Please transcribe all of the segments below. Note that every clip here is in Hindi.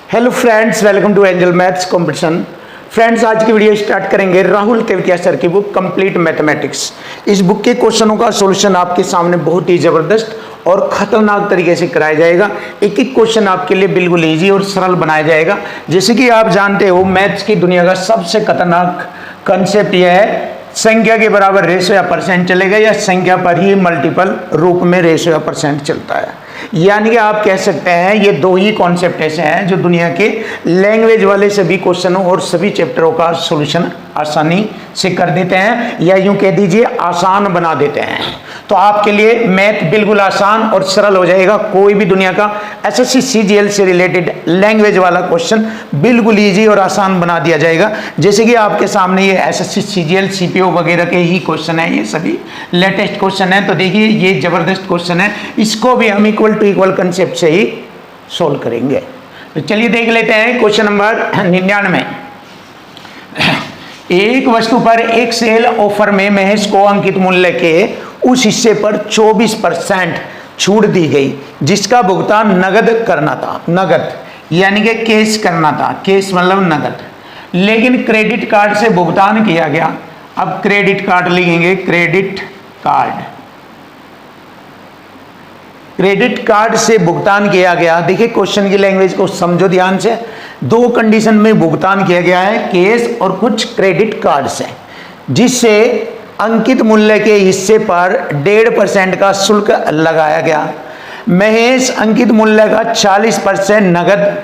Hello friends, welcome to Angel maths competition. Friends, आज की वीडियो स्टार्ट करेंगे राहुल तेवतिया सर की बुक कंप्लीट मैथमेटिक्स। इस बुक के क्वेश्चनों का सॉल्यूशन आपके सामने बहुत ही ज़बरदस्त और ख़तरनाक तरीके से कराया जाएगा। एक एक क्वेश्चन आपके लिए बिल्कुल इजी और सरल बनाया जाएगा। जैसे कि आप जानते हो, मैथ्स की दुनिया का सबसे खतरनाक कंसेप्ट यह है, संख्या के बराबर रेशो या परसेंट चलेगा या संख्या पर ही मल्टीपल रूप में रेशो या परसेंट चलता है। यानी कि आप कह सकते हैं ये दो ही कॉन्सेप्ट ऐसे हैं जो दुनिया के लैंग्वेज वाले सभी क्वेश्चनों और सभी चैप्टरों का सॉल्यूशन आसानी से कर देते हैं, या यूं कह दीजिए आसान बना देते हैं। तो आपके लिए मैथ बिल्कुल आसान और सरल हो जाएगा। कोई भी दुनिया का एसएससी सीजीएल से रिलेटेड लैंग्वेज वाला क्वेश्चन बिल्कुल इजी और आसान बना दिया जाएगा। जैसे कि आपके सामने ये एसएससी सीजीएल सीपीओ वगैरह के ही क्वेश्चन है, ये सभी लेटेस्ट क्वेश्चन है। तो देखिए ये जबरदस्त क्वेश्चन है, इसको भी हम इक्वल टू इक्वल कंसेप्ट से ही सोल्व करेंगे। तो चलिए देख लेते हैं क्वेश्चन नंबर 99। एक वस्तु पर एक सेल ऑफर में महेश को अंकित मूल्य के उस हिस्से पर 24% छूट दी गई जिसका भुगतान नगद करना था। नगद यानी कि कैश करना था, कैश मतलब नगद, लेकिन क्रेडिट कार्ड से भुगतान किया गया। अब क्रेडिट कार्ड लिखेंगे, क्रेडिट कार्ड, क्रेडिट कार्ड से भुगतान किया गया। देखिए क्वेश्चन की लैंग्वेज को समझो ध्यान से। दो कंडीशन में भुगतान किया गया है, कैश और कुछ क्रेडिट कार्ड से, जिससे अंकित मूल्य के हिस्से पर 1.5% का शुल्क लगाया गया। महेश अंकित मूल्य का 40% नगद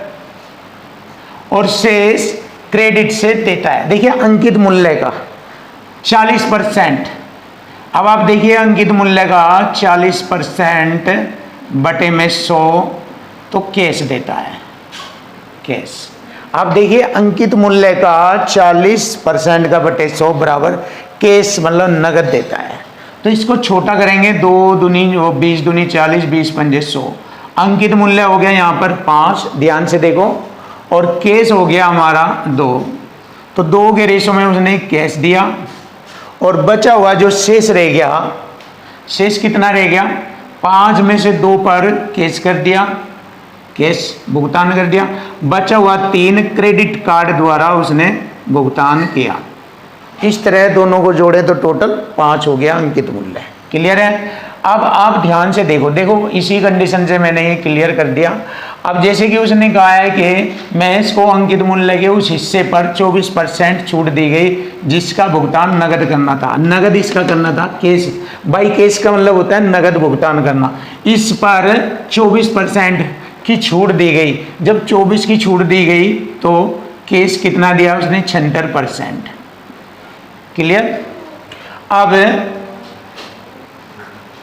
और शेष क्रेडिट से देता है। देखिए अंकित मूल्य का 40%, अब आप देखिए अंकित मूल्य का 40% बटे में 100 तो कैश देता है, कैश। आप देखिए अंकित मूल्य का 40% का बटे 100 बराबर कैश मतलब नगद देता है। तो इसको छोटा करेंगे, 2 दूनी 20 दूनी 40, 20 पंजे 100। अंकित मूल्य हो गया यहाँ पर 5, ध्यान से देखो, और कैश हो गया हमारा 2। तो 2 के रेशो में उसने कैश दिया और बचा हुआ जो शेष रह गया, शेष कितना रह गया, 5 में से 2 पर कैश कर दिया, कैश भुगतान कर दिया। बचा हुआ 3 क्रेडिट कार्ड द्वारा उसने भुगतान किया। इस तरह दोनों को जोड़े तो टोटल 5 हो गया अंकित मूल्य। क्लियर है? अब आप ध्यान से देखो, देखो इसी कंडीशन से मैंने ये क्लियर कर दिया। अब जैसे कि उसने कहा है कि महेश को अंकित मूल्य के उस हिस्से पर 24% छूट दी गई जिसका भुगतान नगद करना था। नगद इसका करना था, कैश बाई कैश का मतलब होता है नगद भुगतान करना। इस पर 24% की छूट दी गई। जब 24 की छूट दी गई तो कैश कितना दिया उसने, 76%। क्लियर? अब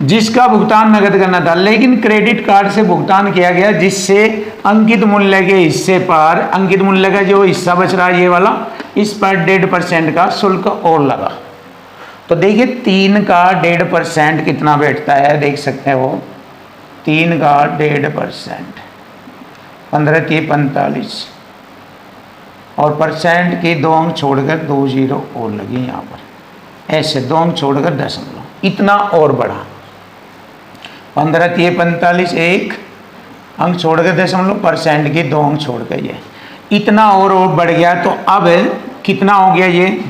जिसका भुगतान नगद करना था, लेकिन क्रेडिट कार्ड से भुगतान किया गया जिससे अंकित मूल्य के हिस्से पर, अंकित मूल्य का जो हिस्सा बच रहा है ये वाला, इस पर 1.5% का शुल्क और लगा। तो देखिए 3 का 1.5% कितना बैठता है, देख सकते हो 3 का 1.5%, 15 के 45, और परसेंट के 2 अंक छोड़कर 2 0 और लगे यहाँ पर, ऐसे 2 अंक छोड़कर 0.5, इतना और बढ़ा। 15 के 45, 1 अंक छोड़कर 0.5, परसेंट के 2 अंक छोड़कर ये इतना और बढ़ गया। तो अब कितना हो गया ये,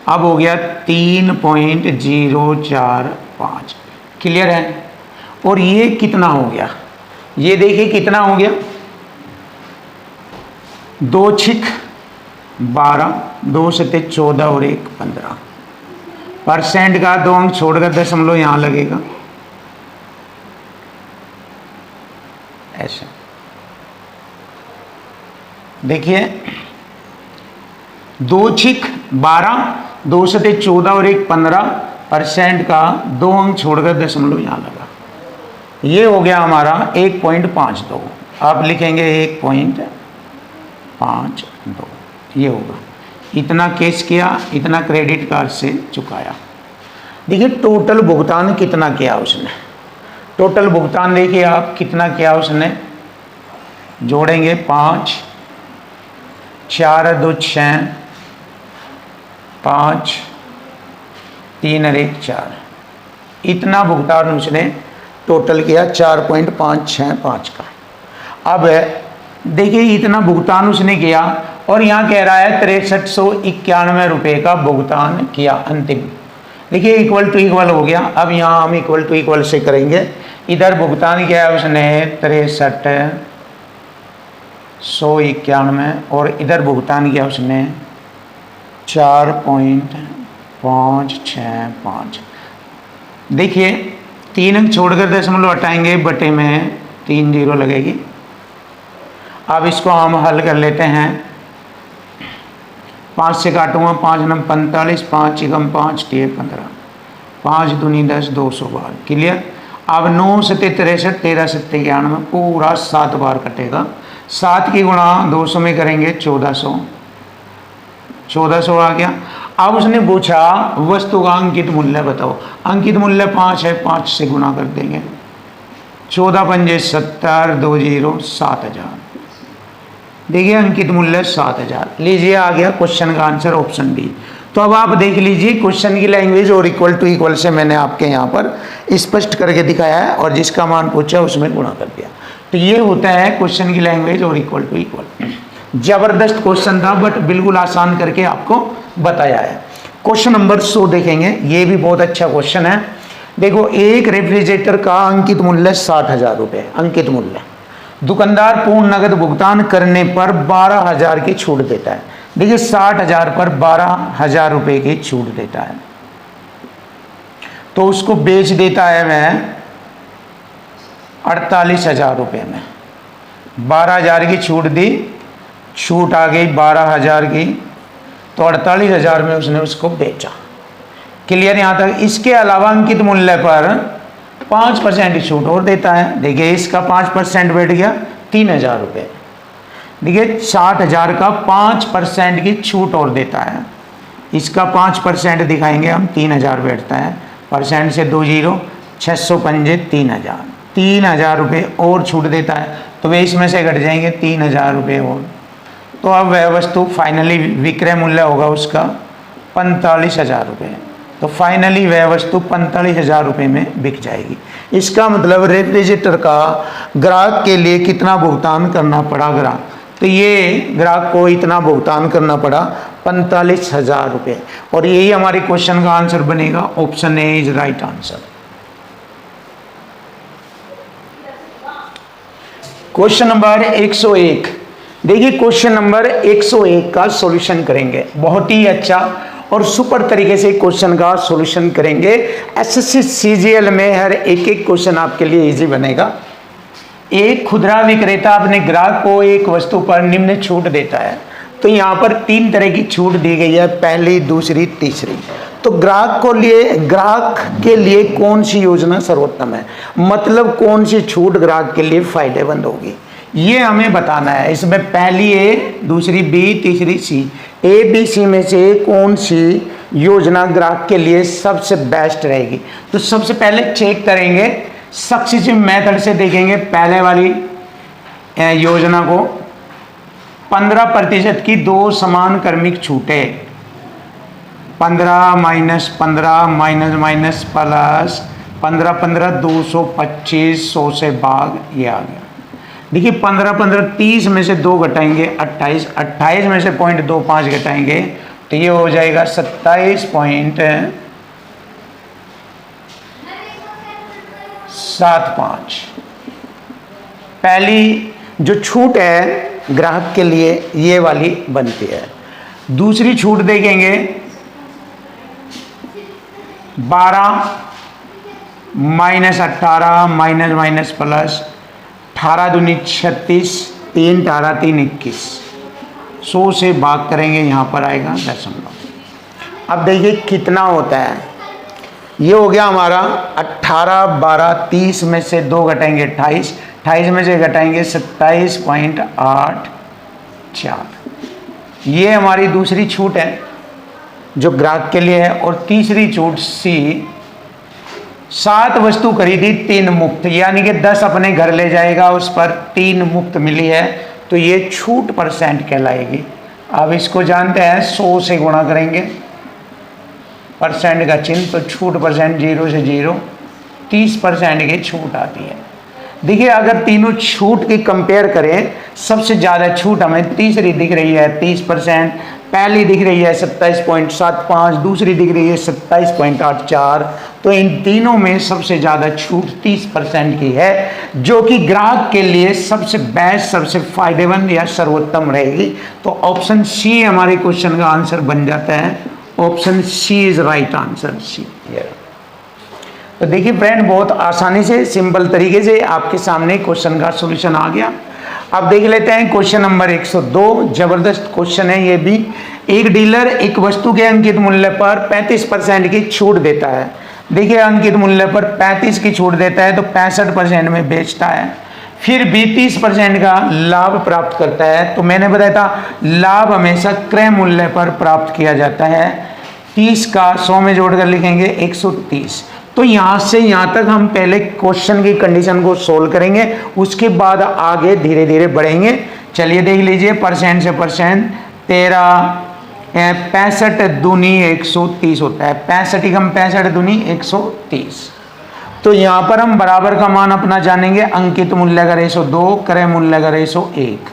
अब हो गया 3.045। क्लियर है? और ये कितना हो गया, ये देखिए कितना हो गया, 2 6 12, 2 7 14 और 1 15। परसेंट का 2 अंक छोड़कर 0.5 यहाँ लगेगा, ऐसा। देखिए 2 6 12, 2 7 14 और 1 15, परसेंट का 2 अंक छोड़कर 0.5 यहाँ लगा। ये हो गया हमारा 1.52। आप लिखेंगे 1.52, ये होगा। इतना कैश किया, इतना क्रेडिट कार्ड से चुकाया। देखिए टोटल भुगतान कितना किया उसने, टोटल भुगतान देखिए आप कितना किया उसने, जोड़ेंगे 5, 4 2 6, 5 3 और 1 4, इतना भुगतान उसने टोटल किया 4.565 का। अब देखिए इतना भुगतान उसने किया और यहाँ कह रहा है 6391 रुपये का भुगतान किया अंतिम। देखिए इक्वल टू इक्वल हो गया। अब यहाँ हम इक्वल टू इक्वल से करेंगे। इधर भुगतान किया है उसने 6391 और इधर भुगतान किया उसने 4.565। देखिए 3 अंक छोड़कर दशमलव हटाएंगे, बटे में 3 जीरो लगेगी। अब इसको हम हल कर लेते हैं। 5 से काटूंगा, 5 नम 45, 5 एकम 5 टी 15, 5 दूनी 10, 200 बार। क्लियर। अब 9 सत्ते 63, 13 सत्ते 91, पूरा 7 बार कटेगा। 7 की गुणा 200 में करेंगे 1400 आ गया। अब उसने पूछा वस्तु का अंकित मूल्य बताओ। अंकित मूल्य 5 है, 5 से गुणा कर देंगे। 14 पंजे 70, 2 जीरो 7000। देखिए अंकित मूल्य 7000। लीजिए आ गया क्वेश्चन का आंसर ऑप्शन डी। तो अब आप देख लीजिए क्वेश्चन की लैंग्वेज और इक्वल टू इक्वल से मैंने आपके यहाँ पर स्पष्ट करके दिखाया है और जिसका मान पूछा उसमें गुणा कर दिया। तो ये होता है क्वेश्चन की लैंग्वेज और इक्वल टू इक्वल। जबरदस्त क्वेश्चन था बट बिल्कुल आसान करके आपको बताया है। क्वेश्चन नंबर 100 देखेंगे। ये भी बहुत अच्छा क्वेश्चन है। देखो एक रेफ्रिजरेटर का अंकित मूल्य 60,000 रुपये अंकित मूल्य। दुकानदार पूर्ण नगद भुगतान करने पर 12,000 की छूट देता है। देखिए 60,000 पर 12,000 रुपये की छूट देता है तो उसको बेच देता है वह 48,000 रुपये में। 12,000 की छूट दी, छूट आ गई 12,000 की, तो 48,000 में उसने उसको बेचा। क्लियर यहाँ तक। इसके अलावा अंकित मूल्य पर 5% की छूट और देता है। देखिए इसका 5% बैठ गया 3,000 रुपये। देखिए 60,000 का 5% की छूट और देता है। इसका 5% दिखाएंगे हम, 3,000 बैठता है। परसेंट से 2 जीरो, 600 पंजे 3,000, 3,000 रुपये और छूट देता है। तो वे इसमें से घट जाएंगे 3,000 रुपये और। तो अब वह वस्तु फाइनली विक्रय मूल्य होगा उसका 45,000 रुपये। तो फाइनली वह वस्तु 45,000 रुपये में बिक जाएगी। इसका मतलब रेफ्रिजरेटर का ग्राहक के लिए कितना भुगतान करना पड़ा ग्राहक, तो ये ग्राहक को इतना भुगतान करना पड़ा 45,000 रुपये। और यही हमारे क्वेश्चन का आंसर बनेगा। Option A is right answer. Question number 101। देखिए क्वेश्चन नंबर 101 का सॉल्यूशन करेंगे। बहुत ही अच्छा और सुपर तरीके से क्वेश्चन का सॉल्यूशन करेंगे। एसएससी सीजीएल में हर एक एक क्वेश्चन आपके लिए इजी बनेगा। एक खुदरा विक्रेता अपने ग्राहक को एक वस्तु पर निम्न छूट देता है। तो यहाँ पर 3 तरह की छूट दी गई है, पहली, दूसरी, तीसरी। तो ग्राहक के लिए कौन सी योजना सर्वोत्तम है, मतलब कौन सी छूट ग्राहक के लिए फायदेमंद होगी, ये हमें बताना है। इसमें पहली ए, दूसरी बी, तीसरी सी। ए बी सी में से कौन सी योजना ग्राहक के लिए सबसे बेस्ट रहेगी। तो सबसे पहले चेक करेंगे सक्सेसिव मेथड से, देखेंगे पहले वाली योजना को। 15% की 2 समान क्रमिक छूटें, 15 माइनस 15 माइनस माइनस प्लस 15 15 225, 100 से भाग, ये आ गया। देखिए 15 15 30 में से 2 घटाएंगे 28, 28 में से 0.25 घटाएंगे तो ये हो जाएगा 27.75। पहली जो छूट है ग्राहक के लिए ये वाली बनती है। दूसरी छूट देखेंगे 12 माइनस 18 माइनस माइनस प्लस 18 दूनी 36, 3 18 3 21, 100 से भाग करेंगे, यहाँ पर आएगा दशमलव। अब देखिए कितना होता है, ये हो गया हमारा 18 12 30 में से 2 घटाएंगे 28, 28 में से घटाएंगे 27.84। ये हमारी दूसरी छूट है जो ग्राहक के लिए है। और तीसरी छूट सी, 7 वस्तु खरीदी 3 मुफ्त, यानी कि 10 अपने घर ले जाएगा, उस पर 3 मुफ्त मिली है, तो ये छूट परसेंट कहलाएगी। अब इसको जानते हैं 100 से गुणा करेंगे, परसेंट का चिन्ह, तो छूट परसेंट 0 से 0, 30% की छूट आती है। देखिए अगर तीनों छूट की कंपेयर करें, सबसे ज़्यादा छूट हमें तीसरी दिख रही है 30%, पहली दिख रही है 27.75, दूसरी दिख रही है 27.84। तो इन तीनों में सबसे ज़्यादा छूट 30% की है, जो कि ग्राहक के लिए सबसे बेस्ट, सबसे फायदेमंद या सर्वोत्तम रहेगी। तो ऑप्शन सी हमारे क्वेश्चन का आंसर बन जाता है। Option C is right answer, C. तो देखिए फ्रेंड, बहुत आसानी से, सिंपल तरीके से आपके सामने क्वेश्चन का सॉल्यूशन आ गया। अब देख लेते हैं क्वेश्चन नंबर 102। जबरदस्त क्वेश्चन है ये भी। एक डीलर एक वस्तु के अंकित मूल्य पर 35% की छूट देता है। देखिए अंकित मूल्य पर 35 की छूट देता है तो 65% में बेचता है, फिर भी 30% का लाभ प्राप्त करता है। तो मैंने बताया था लाभ हमेशा क्रय मूल्य पर प्राप्त किया जाता है। 30 का 100 में जोड़कर लिखेंगे 130। तो यहाँ से यहाँ तक हम पहले क्वेश्चन की कंडीशन को सोल्व करेंगे, उसके बाद आगे धीरे धीरे बढ़ेंगे। चलिए देख लीजिए, परसेंट से परसेंट 13 65 दूनी 130 होता है, 65 कम 65 दूनी 130। तो यहाँ पर हम बराबर का मान अपना जानेंगे। अंकित मूल्य का रेशो 2, क्रय मूल्य का रेशो 1,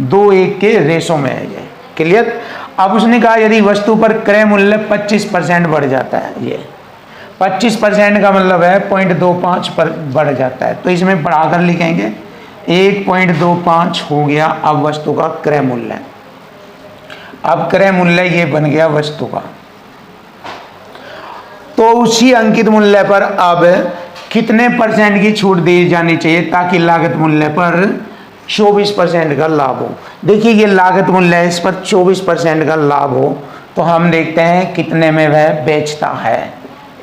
2 1 के रेशो में है ये। क्लियर। अब उसने कहा यदि वस्तु पर क्रय मूल्य 25% बढ़ जाता है, ये 25% का मतलब है 0.25 पर बढ़ जाता है, तो इसमें बढ़ाकर लिखेंगे 1.25 हो गया अब वस्तु का क्रय मूल्य। अब क्रय मूल्य ये बन गया वस्तु का। तो उसी अंकित मूल्य पर अब कितने परसेंट की छूट दी जानी चाहिए ताकि लागत मूल्य पर 24% का लाभ हो। देखिए ये लागत मूल्य है, इस पर 24% का लाभ हो, तो हम देखते हैं कितने में वह बेचता है।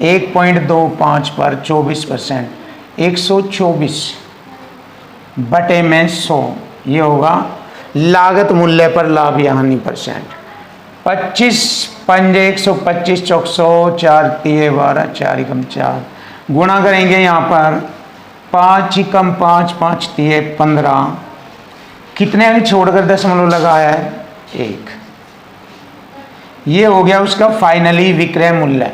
1.25 पर 24%, 124 बटे में 100, ये होगा लागत मूल्य पर लाभ या हानि परसेंट। 25 पंजे 125 चौक 100, 4 तिये 12, 4 एकम 4, गुणा करेंगे यहाँ पर 5 एकम 5, 5 तिये 15, कितने में छोड़कर दशमलव लगाया है 1। ये हो गया उसका फाइनली विक्रय मूल्य।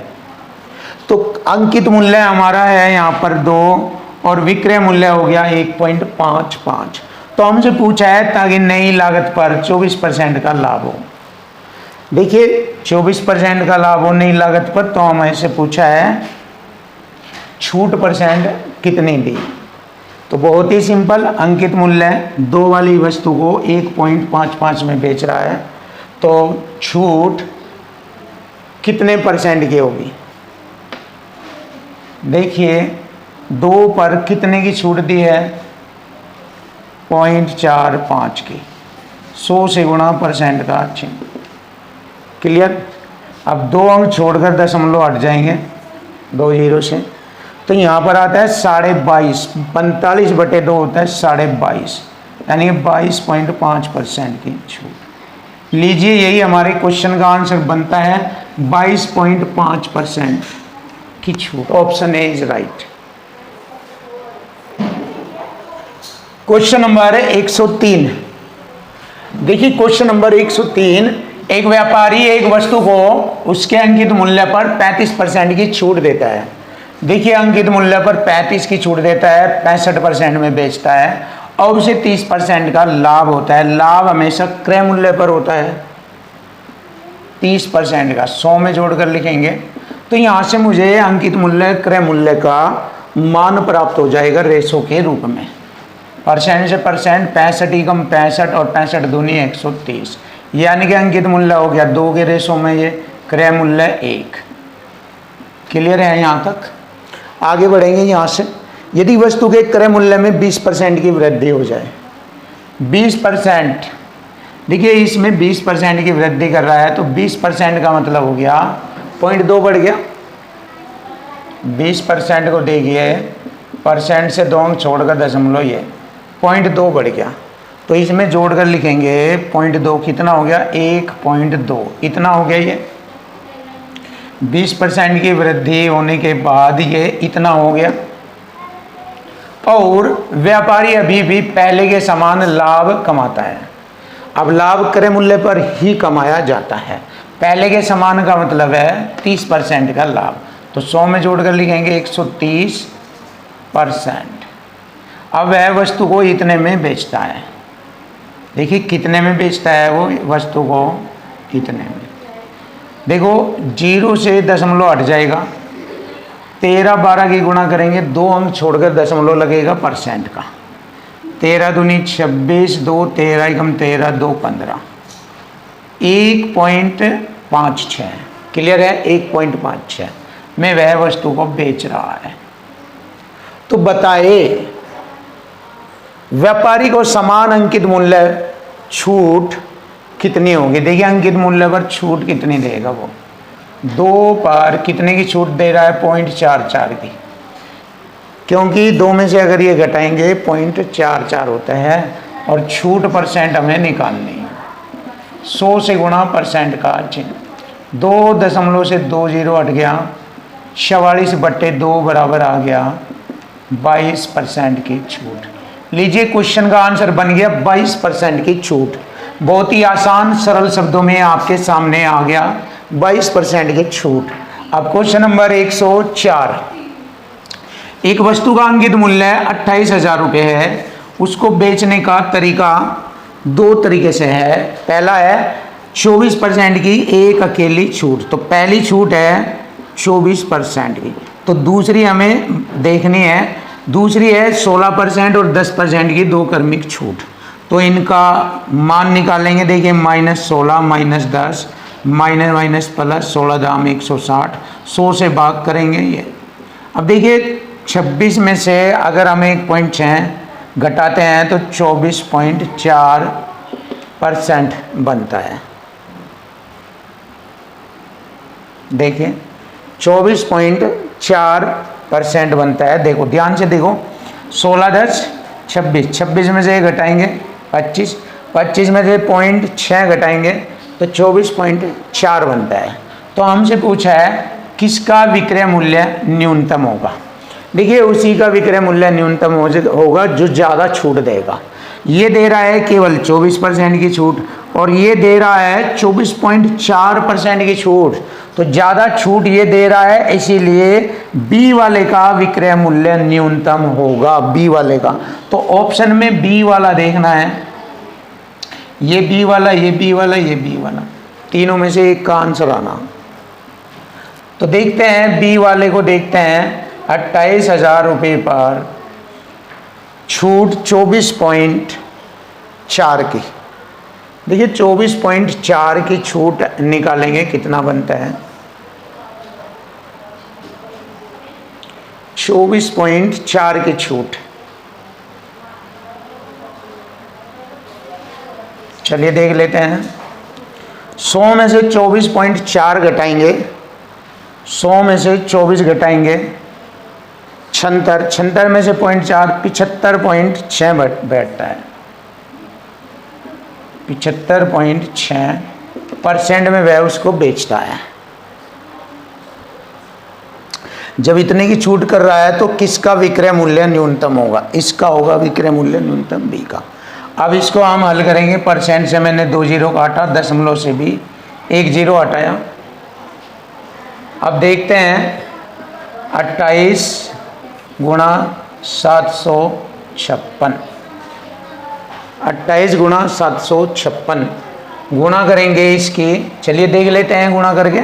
तो अंकित मूल्य हमारा है यहाँ पर 2 और विक्रय मूल्य हो गया 1.55। तो हमसे पूछा है ताकि नई लागत पर 24% का लाभ हो। देखिए 24% का लाभ हो नई लागत पर, तो हमें ऐसे पूछा है छूट परसेंट कितनी दी। तो बहुत ही सिंपल, अंकित मूल्य 2 वाली वस्तु को 1.55 में बेच रहा है, तो छूट कितने परसेंट की होगी। देखिए 2 पर कितने की छूट दी है, 0.45 की, 100 से गुणा परसेंट का चिन्ह। क्लियर। अब 2 अंक छोड़कर दशमलव हट जाएंगे 2 जीरो से, तो यहाँ पर आता है 22.5, 45 बटे 2 होता है 22.5, यानी 22.5% की छूट। लीजिए यही हमारे क्वेश्चन का आंसर बनता है, 22.5% की छूट। Option A is right. Question number 103। देखिए क्वेश्चन नंबर 103, एक व्यापारी एक वस्तु को उसके अंकित मूल्य पर 35% की छूट देता है। देखिए अंकित मूल्य पर 35 की छूट देता है, 65% में बेचता है और उसे 30% का लाभ होता है। लाभ हमेशा क्रय मूल्य पर होता है, 30% का 100 में जोड़कर लिखेंगे। तो यहाँ से मुझे अंकित मूल्य क्रय मूल्य का मान प्राप्त हो जाएगा रेशो के रूप में। परसेंट से परसेंट 65 एकम 65 और 65 दूनी 130, यानी कि अंकित मूल्य हो गया 2 के रेशो में, ये क्रय मूल्य 1। क्लियर है यहाँ तक। आगे बढ़ेंगे यहाँ से। यदि वस्तु के क्रय मूल्य में 20% की वृद्धि हो जाए, 20%, देखिए इसमें 20% की वृद्धि कर रहा है, तो 20% का मतलब हो गया 0.2 बढ़ गया। 20% को देखिए, परसेंट से 2 अंक छोड़कर दशमलव, ये 0.2 बढ़ गया। तो इसमें जोड़कर लिखेंगे 0.2, कितना हो गया 1.2, इतना हो गया। ये 20% की वृद्धि होने के बाद ये इतना हो गया। और व्यापारी अभी भी पहले के समान लाभ कमाता है। अब लाभ क्रय मूल्य पर ही कमाया जाता है। पहले के समान का मतलब है 30% का लाभ, तो 100 में जोड़कर लिखेंगे 130%। अब वह वस्तु को इतने में बेचता है। देखिए कितने में बेचता है वो वस्तु को, इतने में। देखो 0 से दशमलव हट जाएगा, 13 12 की गुणा करेंगे, 2 अंक छोड़कर दशमलव लगेगा परसेंट का। 13 दूनी 26, 2 13 एकम 13, 2 15, 1.56। क्लियर है? 1.56 में वह वस्तु को बेच रहा है। तो बताए व्यापारिक और समान अंकित मूल्य छूट कितनी होगी। देखिए अंकित मूल्य पर छूट कितनी देगा वो, 2 पर कितने की छूट दे रहा है, 0.44 की, क्योंकि 2 में से अगर ये घटाएंगे 0.44 होता है और छूट परसेंट हमें निकालनी है। 100 से गुणा परसेंट का चिन्ह, 2 दशमलव से 2 जीरो हट गया, 44/2 बराबर आ गया 22% की छूट। लीजिए क्वेश्चन का आंसर बन गया 22% की छूट। बहुत ही आसान सरल शब्दों में आपके सामने आ गया 22% की छूट। अब क्वेश्चन नंबर 104, एक वस्तु का अंकित मूल्य 28,000 रुपये है, उसको बेचने का तरीका 2 तरीके से है। पहला है 24% की एक अकेली छूट, तो पहली छूट है 24% की। तो दूसरी हमें देखनी है, दूसरी है 16% और 10% की 2 क्रमिक छूट। तो इनका मान निकालेंगे। देखिए -16 -10 माइनस प्लस 16 दाम 160, 100 से भाग करेंगे ये। अब देखिए 26 में से अगर हम 1.6 घटाते हैं तो 24.4% बनता है। देखिए 24.4% बनता है। देखो ध्यान से देखो, 16 10 26, 26 में से घटाएंगे 25, 25 में से 0.6 घटाएंगे तो 24.4 बनता है। तो हमसे पूछा है किसका विक्रय मूल्य न्यूनतम होगा। देखिए उसी का विक्रय मूल्य न्यूनतम होगा जो ज़्यादा छूट देगा। ये दे रहा है केवल 24% की छूट और ये दे रहा है 24.4% की छूट, तो ज़्यादा छूट ये दे रहा है, इसीलिए बी वाले का विक्रय मूल्य न्यूनतम होगा, बी वाले का। तो ऑप्शन में बी वाला देखना है, ये बी वाला, ये बी वाला, ये बी वाला, तीनों में से एक का आंसर आना। तो देखते हैं बी वाले को, देखते हैं 28,000 रुपये पर छूट 24.4 की। देखिए 24.4 की छूट निकालेंगे, कितना बनता है 24.4 की छूट। चलिए देख लेते हैं। 100 में से 24.4 घटाएंगे, 100 में से 24 घटाएंगे 76, 76 में से 0.4 75.6 बैठता है। 75.6% में वह उसको बेचता है। जब इतने की छूट कर रहा है तो किसका विक्रय मूल्य न्यूनतम होगा, इसका होगा विक्रय मूल्य न्यूनतम, बी का। अब इसको हम हल करेंगे। परसेंट से मैंने 2 जीरो काटा, दशमलव से भी 1 जीरो हटाया। अब देखते हैं 28 गुणा 756, 28 गुणा 756 गुणा करेंगे इसकी। चलिए देख लेते हैं गुणा करके।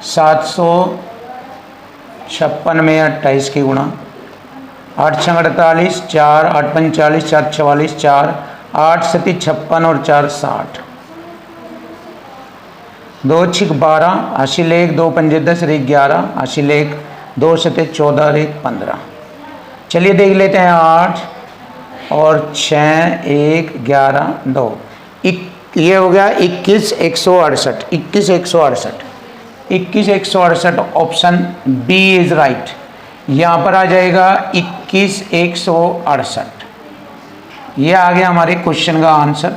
756 में 28 की गुणा, 8 6 48, 4 8 45, 4 44, 4 8 7 56 और 4 60, 2 6 12, 80 लेख 2 5 10 11, 80 लेख 2 7 14 और 1 15। चलिए देख लेते हैं 8 और 6 1 11 2, ये हो गया 21 168, 21 168, 21 168। Option B is right. यहाँ पर आ जाएगा 21 168। ये आ गया हमारे क्वेश्चन का आंसर।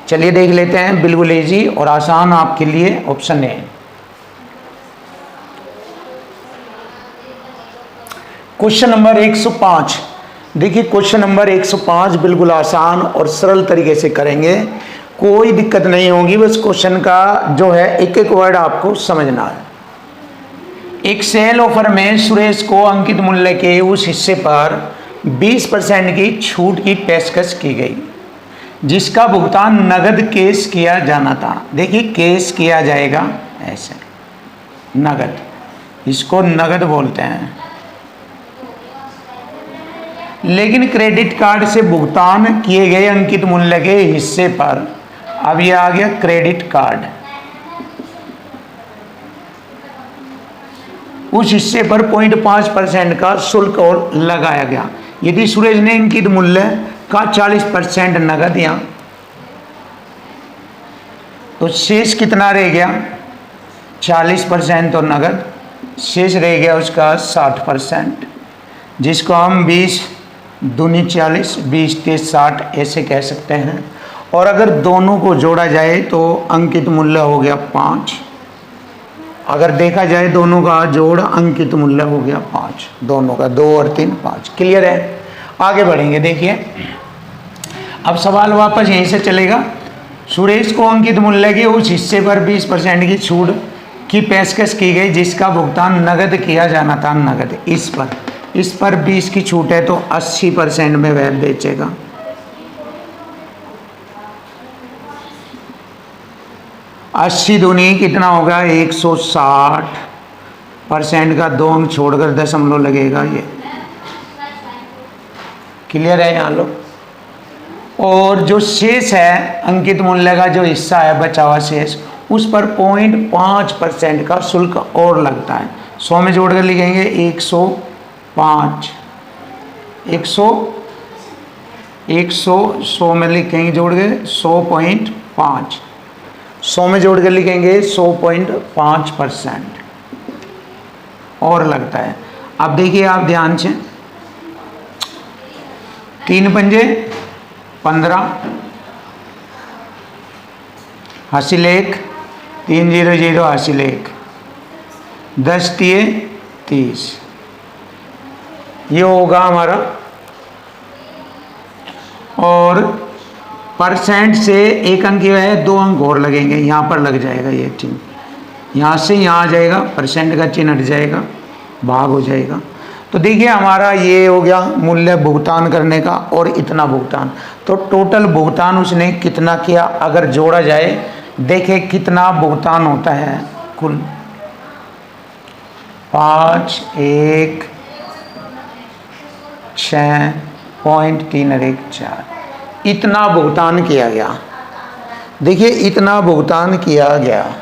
चलिए देख लेते हैं, बिल्कुल इजी और आसान आपके लिए ऑप्शन है। Question number 105। देखिए क्वेश्चन नंबर 105 बिल्कुल आसान और सरल तरीके से करेंगे, कोई दिक्कत नहीं होगी। बस क्वेश्चन का जो है एक एक वर्ड आपको समझना है। एक सेल ऑफर में सुरेश को अंकित मूल्य के उस हिस्से पर 20% की छूट की पेशकश की गई, जिसका भुगतान नगद कैश किया जाना था। देखिए कैश किया जाएगा ऐसे, नगद, इसको नगद बोलते हैं। लेकिन क्रेडिट कार्ड से भुगतान किए गए अंकित मूल्य के हिस्से पर, अब ये आ गया क्रेडिट कार्ड, उस हिस्से पर 0.5% का शुल्क और लगाया गया। यदि सुरेश ने अंकित मूल्य का 40% नगद या, तो शेष कितना रह गया? 40% तो नगद, शेष रह गया उसका 60%, जिसको हम 20 दूनी 40, 20 के 60 ऐसे कह सकते हैं। और अगर दोनों को जोड़ा जाए तो अंकित मूल्य हो गया 5। अगर देखा जाए दोनों का जोड़ अंकित मूल्य हो गया 5, दोनों का 2 और 3 5। क्लियर है? आगे बढ़ेंगे। देखिए अब सवाल वापस यहीं से चलेगा। सुरेश को अंकित मूल्य के उस हिस्से पर 20% की छूट की पेशकश की गई, जिसका भुगतान नगद किया जाना था। नगद इस पर 20 की छूट है तो 80% में वह बेचेगा। अस्सी दूनी कितना होगा? 160% का 2 अंक छोड़कर दशमलव लगेगा। ये क्लियर है यहाँ लोग? और जो शेष है अंकित मूल्य का जो हिस्सा है बचा हुआ शेष, उस पर 0.5% का शुल्क और लगता है। 100 में जोड़कर लिखेंगे 105, 100 में लिखेंगे जोड़ के 100.5, 100 में जोड़ कर लिखेंगे 100.5% और लगता है। अब देखिए आप ध्यान से, 3 पंजे 15, हासिल 1, 3 0 0 हासिल 1, 10 तिये 30, ये होगा हमारा। और परसेंट से 1 अंक ये है, 2 अंक और लगेंगे, यहाँ पर लग जाएगा ये चिन्ह, यहाँ से यहाँ आ जाएगा, परसेंट का चिन्ह हट जाएगा, भाग हो जाएगा। तो देखिए हमारा ये हो गया मूल्य भुगतान करने का और इतना भुगतान। तो टोटल भुगतान उसने कितना किया अगर जोड़ा जाए, देखे कितना भुगतान होता है कुल। 5 1 6.314 इतना भुगतान किया गया। देखिए इतना भुगतान किया गया।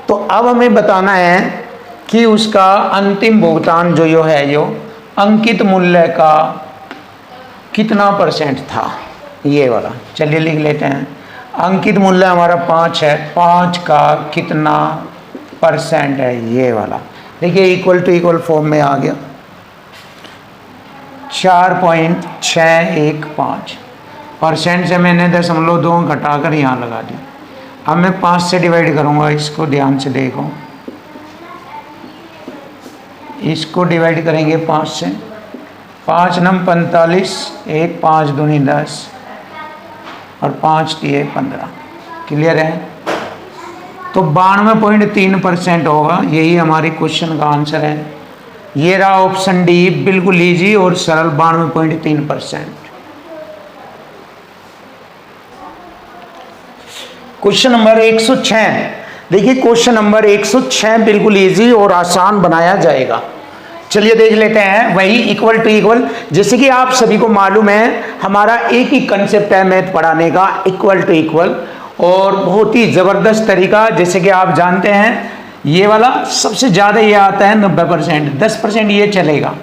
तो अब हमें बताना है कि उसका अंतिम भुगतान जो है जो अंकित मूल्य का कितना परसेंट था, ये वाला। चलिए लिख लेते हैं। अंकित मूल्य हमारा 5 है, 5 का कितना परसेंट है, ये वाला। देखिए इक्वल टू इक्वल फॉर्म में आ गया। 4.615 परसेंट से मैंने 0.2 घटाकर यहाँ लगा दी। अब मैं 5 से डिवाइड करूँगा, इसको ध्यान से देखो, इसको डिवाइड करेंगे 5 से। 5 नम 45, 1 5 दूनी 10 और 5 तिये 15। क्लियर है? तो 92.3% होगा। यही हमारे क्वेश्चन का आंसर है। ये रहा ऑप्शन डी, बिल्कुल इजी और सरल, 92.3%। Question number 106। देखिए क्वेश्चन नंबर 106 बिल्कुल इजी और आसान बनाया जाएगा। चलिए देख लेते हैं। वही इक्वल टू इक्वल, जैसे कि आप सभी को मालूम है हमारा एक ही कंसेप्ट है मैथ पढ़ाने का, इक्वल टू इक्वल, और बहुत ही जबरदस्त तरीका। जैसे कि आप जानते हैं ये वाला सबसे ज़्यादा ये आता है 90%, 10% ये चलेगा।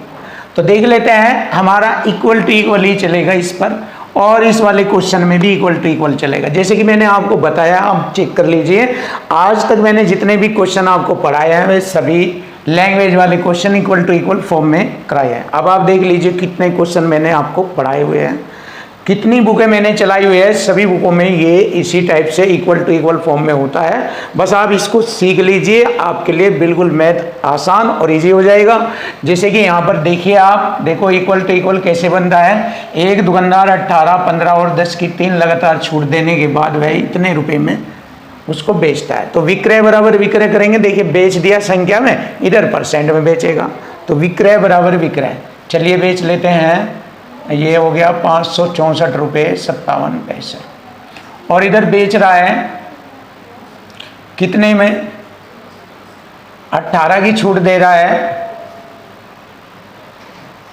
तो देख लेते हैं, हमारा इक्वल टू इक्वल ही चलेगा इस पर, और इस वाले क्वेश्चन में भी इक्वल टू इक्वल चलेगा। जैसे कि मैंने आपको बताया, आप चेक कर लीजिए, आज तक मैंने जितने भी क्वेश्चन आपको पढ़ाया है वे सभी लैंग्वेज वाले question equal to equal form में कराए हैं। अब आप देख लीजिए कितने क्वेश्चन मैंने आपको पढ़ाए हुए हैं, कितनी बुकें मैंने चलाई हुई है। सभी बुकों में ये इसी टाइप से इक्वल टू इक्वल फॉर्म में होता है। बस आप इसको सीख लीजिए, आपके लिए बिल्कुल मैथ आसान और इजी हो जाएगा। जैसे कि यहाँ पर देखिए, आप देखो इक्वल टू इक्वल कैसे बनता है। एक दुकानदार 18, 15 और 10 की 3 लगातार छूट देने के बाद वह इतने रुपए में उसको बेचता है। तो विक्रय बराबर विक्रय करेंगे, देखिए बेच दिया संख्या में, इधर परसेंट में बेचेगा, तो विक्रय बराबर विक्रय। चलिए बेच लेते हैं, ये हो गया 564 रुपये 57 पैसे। और इधर बेच रहा है कितने में, 18 की छूट दे रहा है,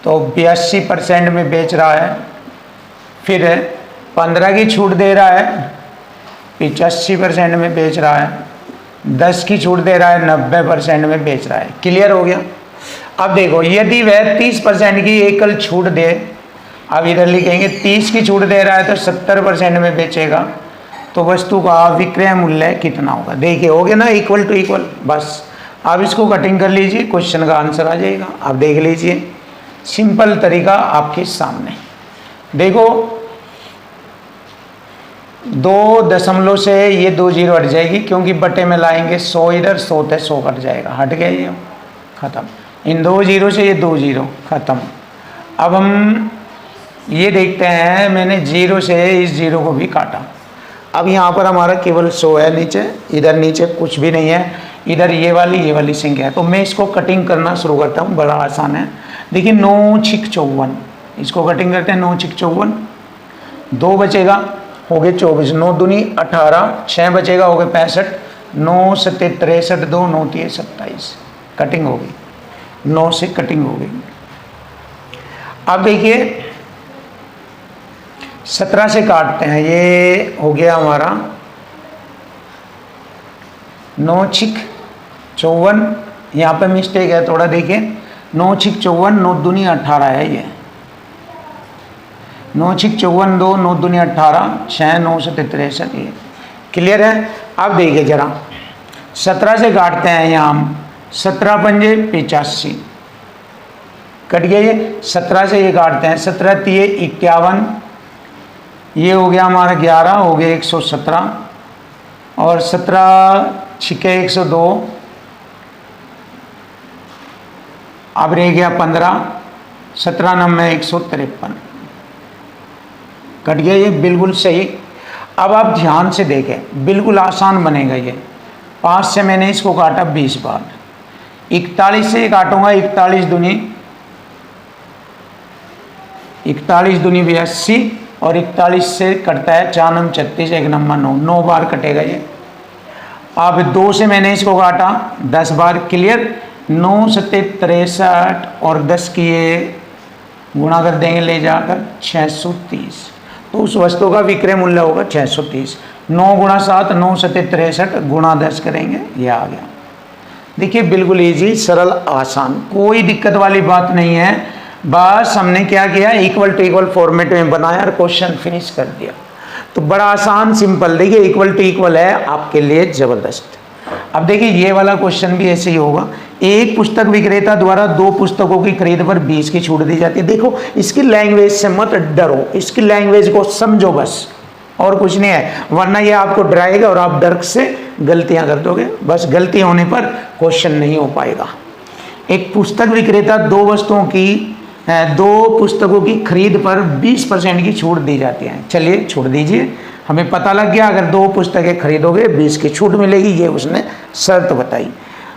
तो 82% में बेच रहा है। फिर 15 की छूट दे रहा है, 85% में बेच रहा है। 10 की छूट दे रहा है, 90% में बेच रहा है। क्लियर हो गया। अब देखो, यदि वह 30% की एकल छूट दे, अब इधर लिखेंगे 30 की छूट दे रहा है तो 70% में बेचेगा, तो वस्तु का विक्रय मूल्य कितना होगा। देखिए हो गया ना, इक्वल टू इक्वल। बस अब इसको कटिंग कर लीजिए, क्वेश्चन का आंसर आ जाएगा। आप देख लीजिए, सिंपल तरीका आपके सामने। देखो 2 दशमलव से ये 2 जीरो हट जाएगी, क्योंकि बटे में लाएंगे 100 इधर, 100 थे 100 कट जाएगा, हट गया ये, खत्म। इन 2 जीरो से ये 2 जीरो खत्म। अब हम ये देखते हैं, मैंने 0 से इस 0 को भी काटा। अब यहाँ पर हमारा केवल 100 है नीचे, इधर नीचे कुछ भी नहीं है, इधर ये वाली संख्या है। तो मैं इसको कटिंग करना शुरू करता हूँ, बड़ा आसान है। देखिए 9 छिक 54, इसको कटिंग करते हैं। 9 छिक 54, 2 बचेगा, हो गए 24, 9 दूनी 18, 6 बचेगा, हो गए 65, 9 सत्ते 63, 2 9 3 27, कटिंग हो गई, 9 से कटिंग हो गई। अब देखिए 17 से काटते हैं, ये हो गया हमारा 9 छिक 54, यहाँ पे मिस्टेक है थोड़ा, देखिए 9 छिक 54, 9 दूनी 18 है ये, 9 छिक 54, 2 9 दूनी 18, 6 9 से 63, ये क्लियर है। अब देखिए जरा 17 से काटते हैं, यहाँ हम 17 पंजे 85, कट गया ये। 17 से ये काटते हैं, 17 तिये 51, ये हो गया हमारा 11, हो गया 117, और 17 छिके 102, अब रह गया 15, 17 9 153, कट गया ये, बिल्कुल सही। अब आप ध्यान से देखें, बिल्कुल आसान बनेगा ये। 5 से मैंने इसको काटा 20 बार, 41 से काटूंगा, 41 दूनी भी 80, और 41 से कटता है 4 9 36, 1 नंबर 9, 9 बार कटेगा ये। अब 2 से मैंने इसको काटा 10 बार, क्लियर। 9 सत्ते 63, और 10 की ये गुणा कर देंगे ले जाकर 630, तो उस वस्तु का विक्रय मूल्य होगा 630। 9 गुणा 7, 9 सत्ते 63, गुणा 10 करेंगे, ये आ गया। देखिए बिल्कुल इजी, सरल, आसान, कोई दिक्कत वाली बात नहीं है। बस हमने क्या किया, इक्वल टू इक्वल फॉर्मेट में बनाया और क्वेश्चन फिनिश कर दिया। तो बड़ा आसान, सिंपल। देखिए इक्वल टू इक्वल है आपके लिए जबरदस्त। अब देखिए ये वाला क्वेश्चन भी ऐसे ही होगा। एक पुस्तक विक्रेता द्वारा 2 पुस्तकों की खरीद पर 20 की छूट दी जाती है। देखो इसकी लैंग्वेज से मत डरो, इसकी लैंग्वेज को समझो बस, और कुछ नहीं है, वरना ये आपको डराएगा और आप डर से गलतियां कर दोगे। बस गलती होने पर क्वेश्चन नहीं हो पाएगा। एक पुस्तक विक्रेता 2 पुस्तकों की खरीद पर 20% की छूट दी जाती है। चलिए छूट दीजिए, हमें पता लग गया अगर 2 पुस्तकें खरीदोगे 20 की छूट मिलेगी, ये उसने शर्त बताई।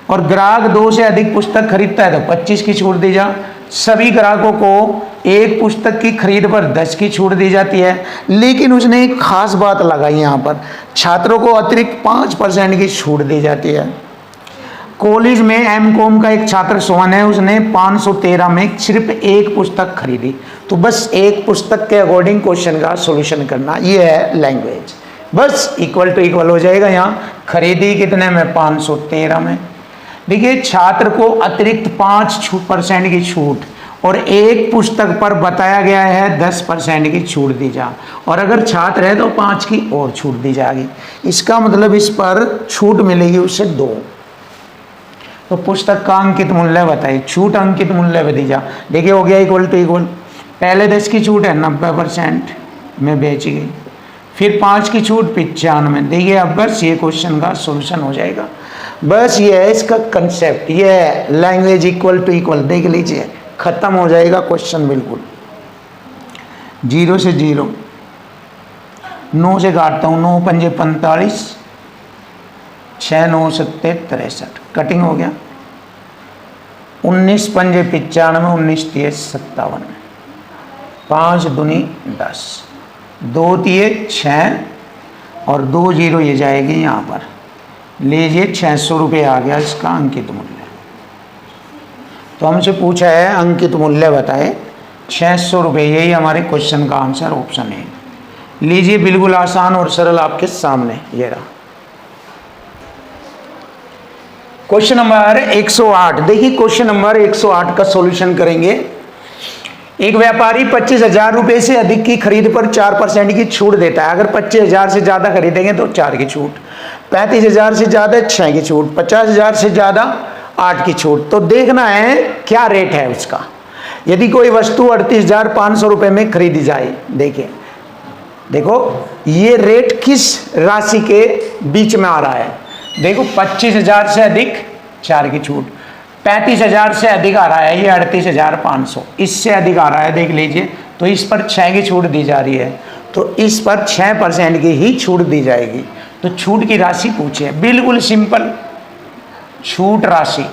और ग्राहक 2 से अधिक पुस्तक खरीदता है तो 25 की छूट दी जा। सभी ग्राहकों को एक पुस्तक की खरीद पर 10 की छूट दी जाती है, लेकिन उसने एक खास बात लगाई यहाँ पर, छात्रों को अतिरिक्त 5% की छूट दी जाती है। कॉलेज में एमकॉम का एक छात्र सोहन है, उसने 513 में सिर्फ एक पुस्तक खरीदी। तो बस एक पुस्तक के अकॉर्डिंग क्वेश्चन का सॉल्यूशन करना, ये है लैंग्वेज। बस इक्वल टू इक्वल हो जाएगा। यहाँ खरीदी कितने में, 513 में। देखिए छात्र को अतिरिक्त 5% की छूट, और एक पुस्तक पर बताया गया है 10% की छूट दी जा, और अगर छात्र है तो 5 की और छूट दी जाएगी। इसका मतलब इस पर छूट मिलेगी उससे 2। तो पुस्तक का अंकित मूल्य बताइए, छूट अंकित मूल्य भी दी जा। देखिए हो गया इक्वल टू इक्वल। पहले 10 की छूट है, 90% में बेच गई, फिर 5 की छूट 95। देखिए अब बस ये क्वेश्चन का सॉल्यूशन हो जाएगा। बस ये है इसका कंसेप्ट, ये है लैंग्वेज इक्वल टू इक्वल। देख लीजिए खत्म हो जाएगा क्वेश्चन बिल्कुल। 0 से 0, 9 से काटता हूँ, 9 पंजे 45, 6 9 7 63, कटिंग हो गया। 19 पंजे 95, 19 तिये 57, 5 दूनी 10, 2 तिये 6 और 2 जीरो ये जाएगी यहाँ पर। लीजिए 600 रुपये आ गया इसका अंकित मूल्य। तो हमसे पूछा है अंकित मूल्य बताए 600 रुपये, यही हमारे क्वेश्चन का आंसर ऑप्शन है। लीजिए बिल्कुल आसान और सरल आपके सामने ये रहा। क्वेश्चन नंबर 108, देखिए क्वेश्चन नंबर 108 का सॉल्यूशन करेंगे। एक व्यापारी 25,000 रुपये से अधिक की खरीद पर 4% की छूट देता है। अगर 25,000 से ज़्यादा खरीदेंगे तो 4 की छूट, 35,000 से ज़्यादा 6 की छूट, 50,000 से ज़्यादा 8 की छूट। तो देखना है क्या रेट है उसका। यदि कोई वस्तु 38,500 रुपये में खरीदी जाए, देखिए देखो ये रेट किस राशि के बीच में आ रहा है। देखो 25,000 से अधिक 4 की छूट, 35,000 से अधिक आ रहा है ये 38,500, इससे अधिक आ रहा है देख लीजिए, तो इस पर 6 की छूट दी जा रही है, तो इस पर 6% की ही छूट दी जाएगी। तो छूट की राशि पूछे, बिल्कुल सिंपल, छूट राशि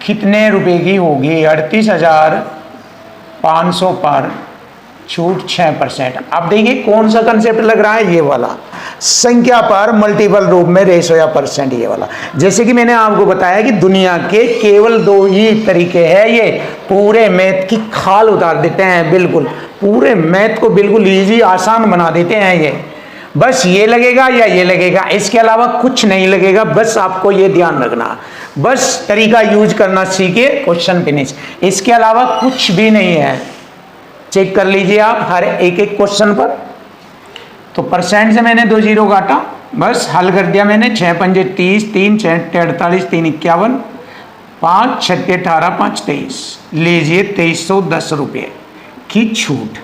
कितने रुपए की होगी। 38,500 पर छूट 6%। अब देखिए कौन सा कंसेप्ट लग रहा है, ये वाला संख्या पर मल्टीपल रूप में रेशो या परसेंट, ये वाला। जैसे कि मैंने आपको बताया कि दुनिया के केवल 2 ही तरीके हैं, ये पूरे मैथ की खाल उतार देते हैं, बिल्कुल पूरे मैथ को बिल्कुल इजी आसान बना देते हैं ये। बस ये लगेगा या ये लगेगा, इसके अलावा कुछ नहीं लगेगा। बस आपको ये ध्यान रखना, बस तरीका यूज करना सीखिए, क्वेश्चन फिनिश, इसके अलावा कुछ भी नहीं है। चेक कर लीजिए आप हर एक एक क्वेश्चन पर। तो परसेंट से मैंने 2 जीरो काटा, बस हल कर दिया मैंने। 6 पंजे 30, 3 6 48, 3 51, 5 6 18, 5 23। लीजिए 2310 रुपये की छूट।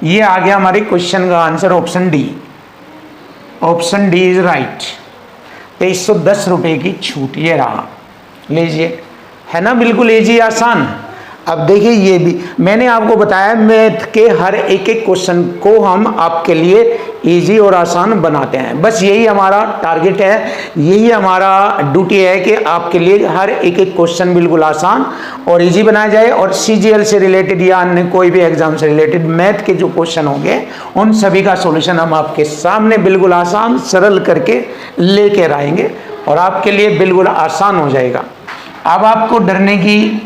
ये आ गया हमारे क्वेश्चन का answer, option D. Option D is right, 2310 रुपये की छूट ये रहा। लीजिए, है ना बिल्कुल इजी आसान। अब देखिए ये भी मैंने आपको बताया, मैथ के हर एक एक क्वेश्चन को हम आपके लिए इजी और आसान बनाते हैं। बस यही हमारा टारगेट है, यही हमारा ड्यूटी है कि आपके लिए हर एक एक क्वेश्चन बिल्कुल आसान और इजी बनाया जाए। और सीजीएल से रिलेटेड या अन्य कोई भी एग्जाम से रिलेटेड मैथ के जो क्वेश्चन होंगे उन सभी का सॉल्यूशन हम आपके सामने बिल्कुल आसान सरल करके लेकर आएंगे और आपके लिए बिल्कुल आसान हो जाएगा। अब आपको डरने की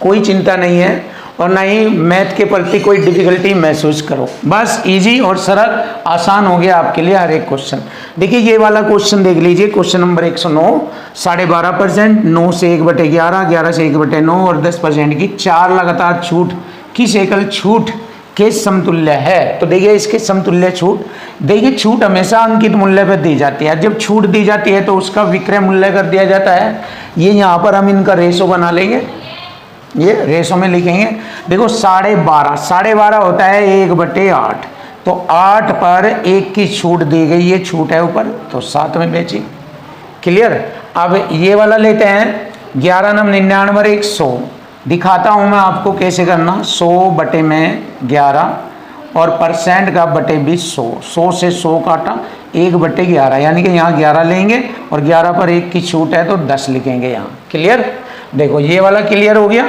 कोई चिंता नहीं है और ना ही मैथ के प्रति कोई डिफिकल्टी महसूस करो। बस इजी और सरल आसान हो गया आपके लिए हर एक क्वेश्चन। देखिए ये वाला क्वेश्चन देख लीजिए, क्वेश्चन नंबर 109, 12.5%, 9 से 1/11, 11 से 1/9 और 10% की 4 लगातार छूट किस एकल छूट के समतुल्य है। तो देखिए इसके समतुल्य छूट, देखिए छूट हमेशा अंकित मूल्य पर दी जाती है। जब छूट दी जाती है तो उसका विक्रय मूल्य कर दिया जाता है। ये यहाँ पर हम इनका रेशो बना लेंगे, ये रेशो में लिखेंगे। देखो 12.5 होता है 1/8, तो 8 पर 1 की छूट दी गई, ये छूट है ऊपर, तो 7 में बेची। क्लियर। अब ये वाला लेते हैं 11 9 99 100। दिखाता हूँ मैं आपको कैसे करना। 100/11 और परसेंट का बटे 20, 100 से 100 काटा, 1/11, यानी कि यहाँ 11 लेंगे और 11 पर 1 की छूट है तो 10 लिखेंगे यहाँ। क्लियर। देखो ये वाला क्लियर हो गया।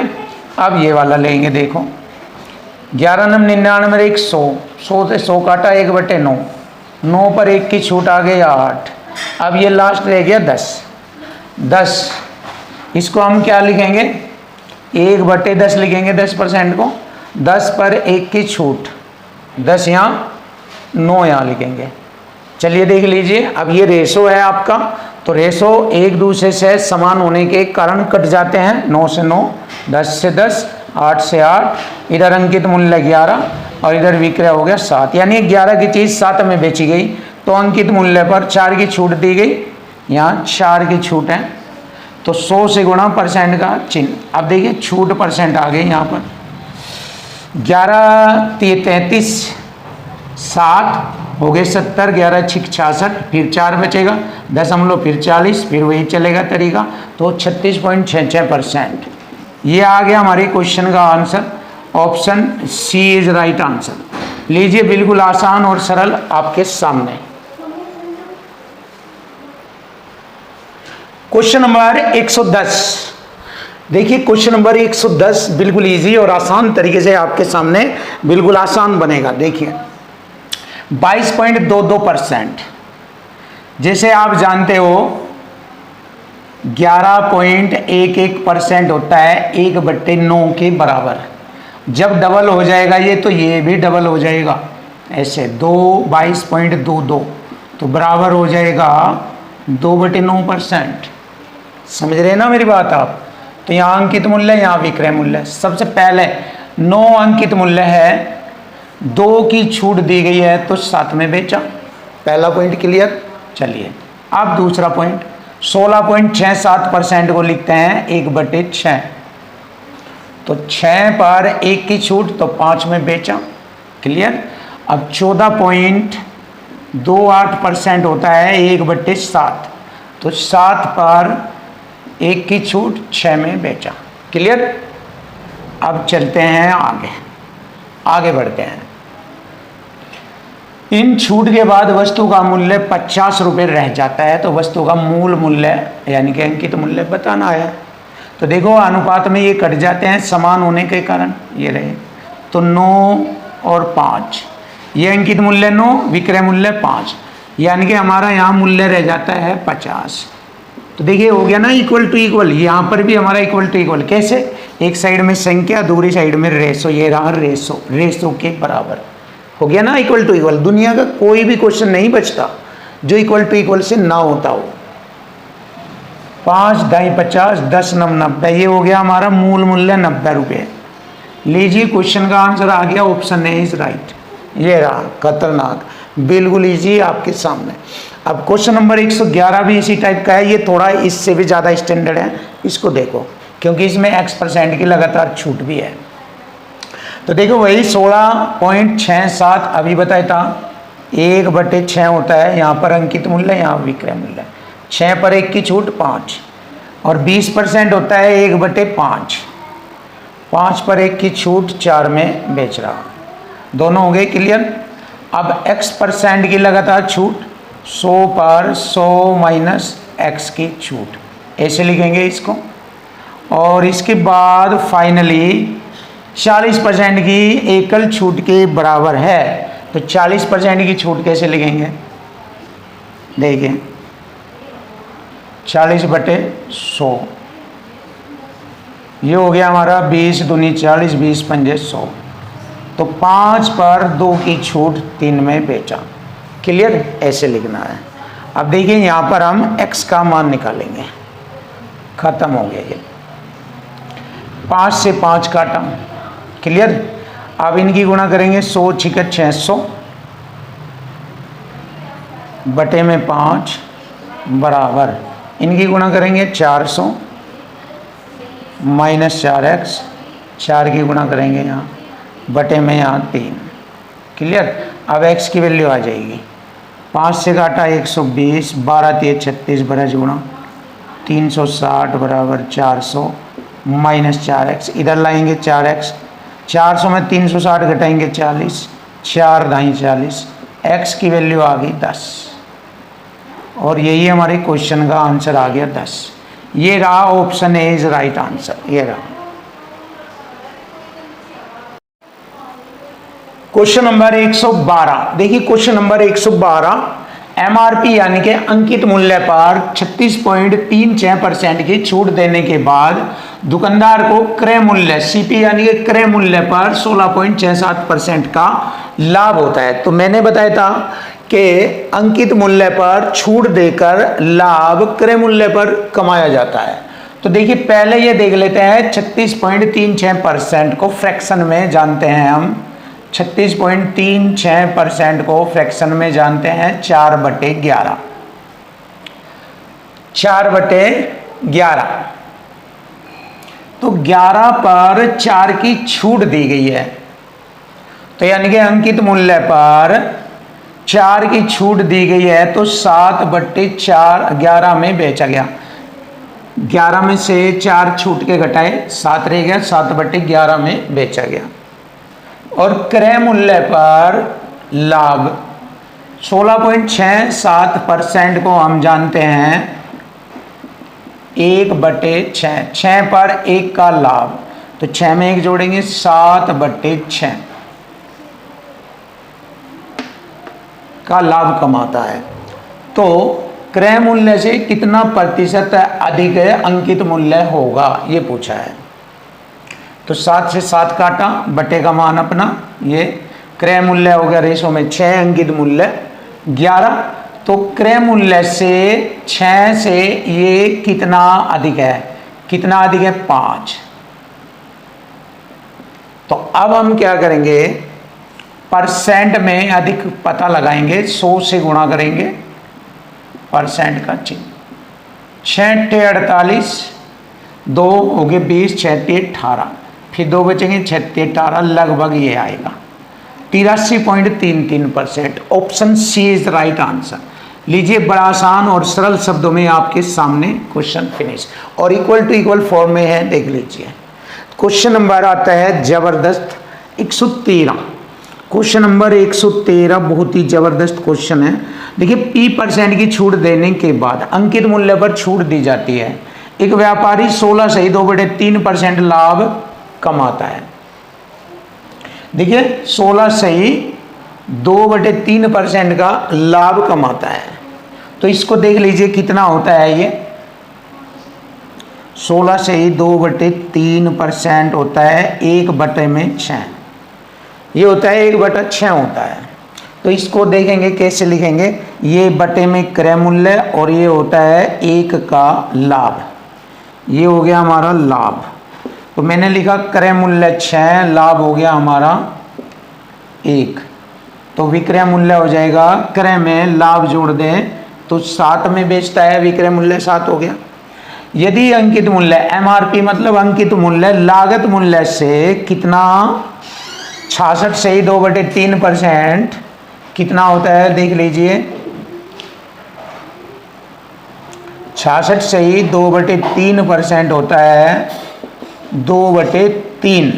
अब ये वाला लेंगे, देखो 11 9 99 100, 100 से 100 काटा, 1/9, 9 पर 1 की छूट आ गई 8। अब ये लास्ट रह गया 10। इसको हम क्या लिखेंगे, 1/10 लिखेंगे, 10% को। 10 पर 1 की छूट, 10 यहाँ, 9 यहाँ लिखेंगे। चलिए देख लीजिए, अब ये रेशो है आपका, तो रेशो एक दूसरे से समान होने के कारण कट जाते हैं। 9 से 9, 10 से 10, 8 से 8, इधर अंकित मूल्य 11 और इधर विक्रय हो गया 7, यानी 11 की चीज़ 7 में बेची गई, तो अंकित मूल्य पर 4 की छूट दी गई, यहाँ 4 की छूट है, तो 100 से गुणा परसेंट का चिन्ह। अब देखिए छूट परसेंट आ गई यहाँ पर, 11 33 7 हो गए 70, 11 6 66, फिर 4 बचेगा, दशमलव फिर 40, फिर वही चलेगा तरीका, तो 36.66%। ये आ गया हमारे क्वेश्चन का answer. Option C is right answer. लीजिए बिल्कुल आसान और सरल आपके सामने। Question number 110। देखिए क्वेश्चन नंबर 110 बिल्कुल इजी और आसान तरीके से आपके सामने बिल्कुल आसान बनेगा। देखिए 22.22%, जैसे आप जानते हो 11.11% होता है 1/9 के बराबर। जब डबल हो जाएगा ये तो ये भी डबल हो जाएगा, ऐसे 22.22 तो बराबर हो जाएगा 2/9%। समझ रहे हैं ना मेरी बात आप? तो यहाँ अंकित मूल्य, यहाँ विक्रय मूल्य। सबसे पहले 9 अंकित मूल्य है, 2 की छूट दी गई है तो 7 में बेचा। पहला पॉइंट क्लियर। चलिए अब दूसरा पॉइंट 16.67% को लिखते हैं 1/6। तो 6 पर 1 की छूट तो 5 में बेचा। क्लियर। अब 14.28% होता है 1/7, तो 7 पर 1 की छूट 6 में बेचा। क्लियर। अब चलते हैं आगे बढ़ते हैं। इन छूट के बाद वस्तु का मूल्य 50 रुपये रह जाता है, तो वस्तु का मूल मूल्य यानी कि अंकित मूल्य बताना है। तो देखो अनुपात में ये कट जाते हैं समान होने के कारण, ये रहे। तो 9 और 5, ये अंकित मूल्य 9, विक्रय मूल्य 5, यानी कि हमारा यहाँ मूल्य रह जाता है 50। तो देखिए हो गया ना इक्वल टू इक्वल। यहाँ पर भी हमारा इक्वल टू इक्वल कैसे? एक साइड में संख्या, दूसरी साइड में रेशो, ये रहा रेशो के बराबर हो गया ना इक्वल टू इक्वल। दुनिया का कोई भी क्वेश्चन नहीं बचता जो इक्वल टू इक्वल से ना होता हो। 5 ढाई 50, 10 9 90, ये हो गया हमारा मूल मूल्य 90 रुपये। लीजिए क्वेश्चन का आंसर आ गया, ऑप्शन ए इज राइट। ये रहा खतरनाक, बिल्कुल इजी आपके सामने। अब क्वेश्चन नंबर 111 भी इसी टाइप का है, ये थोड़ा इससे भी ज़्यादा स्टैंडर्ड है। इसको देखो क्योंकि इसमें X% की लगातार छूट भी है। तो देखो वही 16.67 अभी बताया था 1/6 होता है, यहाँ पर अंकित मूल्य, यहाँ विक्रय मूल्य। 6 पर 1 की छूट 5 और 20% होता है 1/5। 5 पर 1 की छूट 4 में बेच रहा, दोनों हो गए क्लियर। अब X% की लगातार छूट 100 पर 100 माइनस X की छूट, ऐसे लिखेंगे इसको। और इसके बाद फाइनली 40% की एकल छूट के बराबर है, तो 40% की छूट कैसे लिखेंगे? देखिए 40/100, ये हो गया हमारा 20 दूनी 40, 20 पंजे 100। तो 5 पर 2 की छूट 3 में बेचा। क्लियर, ऐसे लिखना है। अब देखिए यहाँ पर हम x का मान निकालेंगे, खत्म हो गया ये। 5 से 5 काटा, क्लियर। अब इनकी गुणा करेंगे 100 छिकट 600 बटे में 5 बराबर, इनकी गुणा करेंगे 400 माइनस 4x, 4 की गुणा करेंगे यहाँ बटे में यहाँ 3। क्लियर। अब x की वैल्यू आ जाएगी, 5 से काटा 120, 12 3 36 बरज गुणा 360 बराबर 400 माइनस 4x, इधर लाएंगे 4x, 400 में 360 घटाएंगे 40, 4 ढाई 40, x की वैल्यू आ गई 10। और यही हमारे क्वेश्चन का आंसर आ गया 10। ये रहा option A is right answer. ये रहा क्वेश्चन नंबर 112। देखिए क्वेश्चन नंबर 112, एमआरपी यानी कि अंकित मूल्य पर 36.36% की छूट देने के बाद दुकानदार को क्रय मूल्य सीपी यानी कि क्रय मूल्य पर 16.67% का लाभ होता है। तो मैंने बताया था कि अंकित मूल्य पर छूट देकर लाभ क्रय मूल्य पर कमाया जाता है। तो देखिए पहले ये देख लेते हैं 36.36% को फ्रैक्शन में जानते हैं हम। 36.36% को फ्रैक्शन में जानते हैं 4/11। 4/11 तो 11 पर 4 की छूट दी गई है, तो यानी कि अंकित मूल्य पर 4 की छूट दी गई है, तो 7/4 11 में बेचा गया। 11 में से 4 छूट के घटाए 7 रह गया, 7/11 में बेचा गया। और क्रय मूल्य पर लाभ 16.67% को हम जानते हैं 1/6, 6 पर 1 का लाभ, तो 6 में 1 जोड़ेंगे 7/6 का लाभ कमाता है। तो क्रय मूल्य से कितना प्रतिशत अधिक अंकित मूल्य होगा, ये पूछा है। तो 7 से 7 काटा, बटे का मान अपना, ये क्रय मूल्य हो गया रेशो में 6, अंकित मूल्य 11। तो क्रय मूल्य से 6 से ये कितना अधिक है, कितना अधिक है 5। तो अब हम क्या करेंगे, परसेंट में अधिक पता लगाएंगे, 100 से गुणा करेंगे, परसेंट का चिन्ह, 6 × 48, 2 हो गए 20, 6 × 18, फिर 2 बचेंगे, 6 × 18, लगभग ये आएगा 83.33%। Option C is right answer. लीजिए, बड़ा आसान और सरल शब्दों में आपके सामने क्वेश्चन फिनिश, और इक्वल टू इक्वल फॉर्म में है, देख लीजिए। क्वेश्चन नंबर आता है जबरदस्त 113। क्वेश्चन नंबर 113 बहुत ही जबरदस्त क्वेश्चन है। देखिए, P% की छूट देने के बाद अंकित मूल्य पर छूट दी जाती है। एक व्यापारी 16 सही 2/3% लाभ कमाता है। देखिए, 16 सही 2/3% का लाभ कमाता है। तो इसको देख लीजिए कितना होता है, ये 16 सही 2/3% होता है 1/6, ये होता है 1/6 होता है। तो इसको देखेंगे कैसे लिखेंगे, ये बटे में क्रय मूल्य और ये होता है 1 का लाभ, ये हो गया हमारा लाभ। तो मैंने लिखा क्रय मूल्य 6, लाभ हो गया हमारा 1। तो विक्रय मूल्य हो जाएगा, क्रय में लाभ जोड़ दें तो 7 में बेचता है, विक्रय मूल्य 7 हो गया। यदि अंकित मूल्य MRP मतलब अंकित मूल्य लागत मूल्य से कितना 66 सही 2/3% कितना होता है, देख लीजिए 66 सही 2/3% होता है 2/3।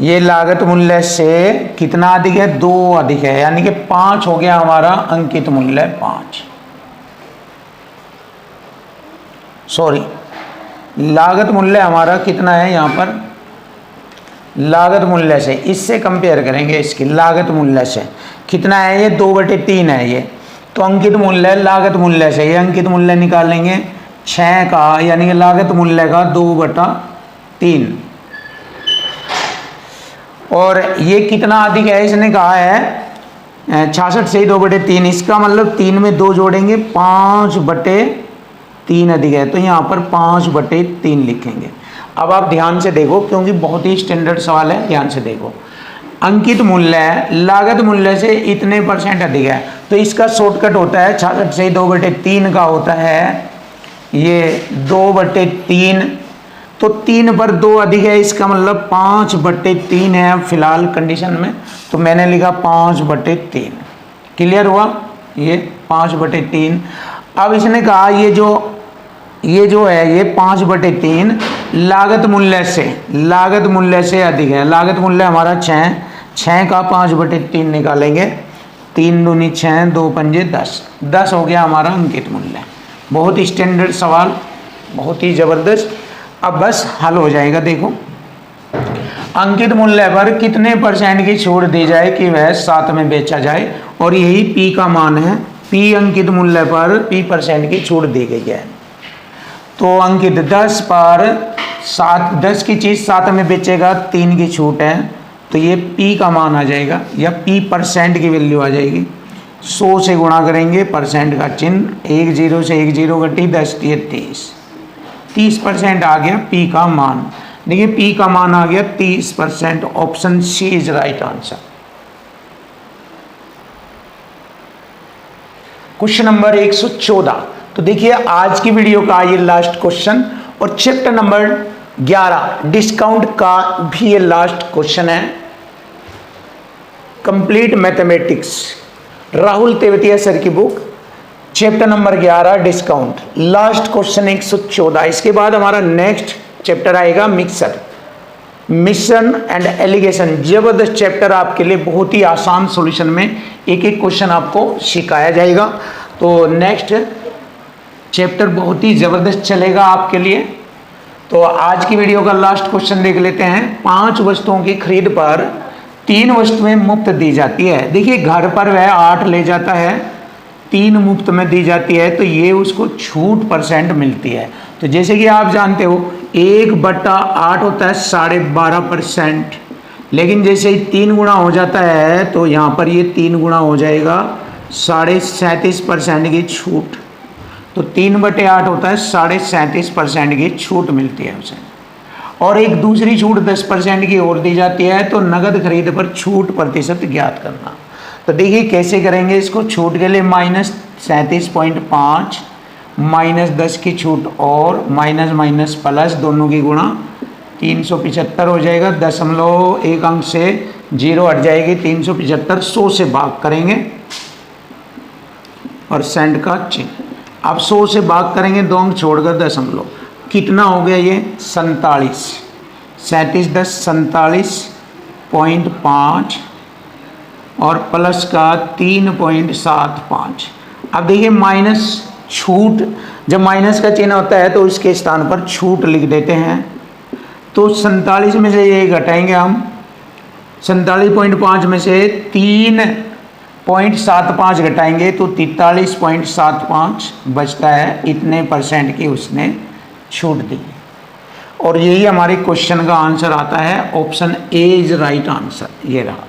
ये लागत मूल्य से कितना अधिक है, 2 अधिक है, यानी कि 5 हो गया हमारा अंकित मूल्य 5। सॉरी, लागत मूल्य हमारा कितना है यहाँ पर, लागत मूल्य से इससे कंपेयर करेंगे, इसकी लागत मूल्य से कितना है, ये 2/3 है ये। तो अंकित मूल्य लागत मूल्य से ये अंकित मूल्य निकालेंगे 6 का, यानी कि लागत मूल्य का 2/3। और ये कितना अधिक है, इसने कहा है 66 से 2/3, इसका मतलब 3 में 2 जोड़ेंगे 5/3 अधिक है, तो यहाँ पर 5/3 लिखेंगे। अब आप ध्यान से देखो, क्योंकि बहुत ही स्टैंडर्ड सवाल है, ध्यान से देखो। अंकित मूल्य लागत मूल्य से इतने % अधिक है, तो इसका शॉर्टकट होता है 66 से 2/3 का होता है ये 2/3। तो 3 पर 2 अधिक है, इसका मतलब 5/3 है फिलहाल कंडीशन में, तो मैंने लिखा 5/3। क्लियर हुआ, ये 5/3। अब इसने कहा ये जो है ये 5/3 लागत मूल्य से अधिक है। लागत मूल्य हमारा 6 का 5/3 निकालेंगे, 3 दूनी 6, 2 पंजे 10, 10 हो गया हमारा अंकित मूल्य। बहुत ही स्टैंडर्ड सवाल, बहुत ही ज़बरदस्त। अब बस हल हो जाएगा। देखो, अंकित मूल्य पर कितने % की छूट दी जाए कि वह 7 में बेचा जाए, और यही P का मान है। P अंकित मूल्य पर P% की छूट दी गई है। तो अंकित 10 पर 7, 10 की चीज़ 7 में बेचेगा, 3 की छूट है, तो ये P का मान आ जाएगा, या P% की वैल्यू आ जाएगी। 100 से गुणा करेंगे, परसेंट का चिन्ह, 1 0 से 1 0 घटी, 10 30, 30% आ गया P का मान। देखिए, P का मान आ गया 30%। Option C is right answer. Question number 114। तो देखिए, आज की वीडियो का ये लास्ट क्वेश्चन, और चैप्टर नंबर 11 डिस्काउंट का भी ये लास्ट क्वेश्चन है। Complete mathematics, Rahul Tewatia sir की book, chapter number 11 discount, last question 114। इसके बाद हमारा नेक्स्ट चैप्टर आएगा मिशन एंड एलिगेशन। जबरदस्त चैप्टर आपके लिए, बहुत ही आसान सॉल्यूशन में एक एक क्वेश्चन आपको सिखाया जाएगा। तो नेक्स्ट चैप्टर बहुत ही ज़बरदस्त चलेगा आपके लिए। तो आज की वीडियो का लास्ट क्वेश्चन देख लेते हैं। 5 वस्तुओं की खरीद पर 3 वस्तुएं मुफ्त दी जाती है। देखिए घर पर वह 8 ले जाता है, 3 मुफ्त में दी जाती है, तो ये उसको छूट % मिलती है। तो जैसे कि आप जानते हो 1/8 होता है 12.5%, लेकिन जैसे ही 3 गुना हो जाता है तो यहाँ पर ये 3 गुना हो जाएगा 37.5% की छूट। तो 3/8 होता है 37.5% की छूट मिलती है उसे। और एक दूसरी छूट 10% की और दी जाती है। तो नगद खरीद पर छूट प्रतिशत ज्ञात करना। तो देखिए कैसे करेंगे इसको। छूट के लिए -37.5 -10 की छूट और माइनस माइनस प्लस दोनों की गुणा 375 हो जाएगा। 0.1 अंक से 0 हट जाएगी, 375 100 से भाग करेंगे % का चिन्ह। अब 100 से भाग करेंगे 2 अंक छोड़कर दशमलव, कितना हो गया ये 47, 37 10 47.5 और प्लस का 3.75। अब देखिए माइनस छूट, जब माइनस का चिन्ह होता है तो इसके स्थान पर छूट लिख देते हैं। तो 47 में से ये घटाएंगे हम, 47.5 में से 3.75 घटाएंगे तो 43.75 बचता है। इतने % की उसने छूट दी। और यही हमारे क्वेश्चन का आंसर आता है। Option A is right answer, ये रहा।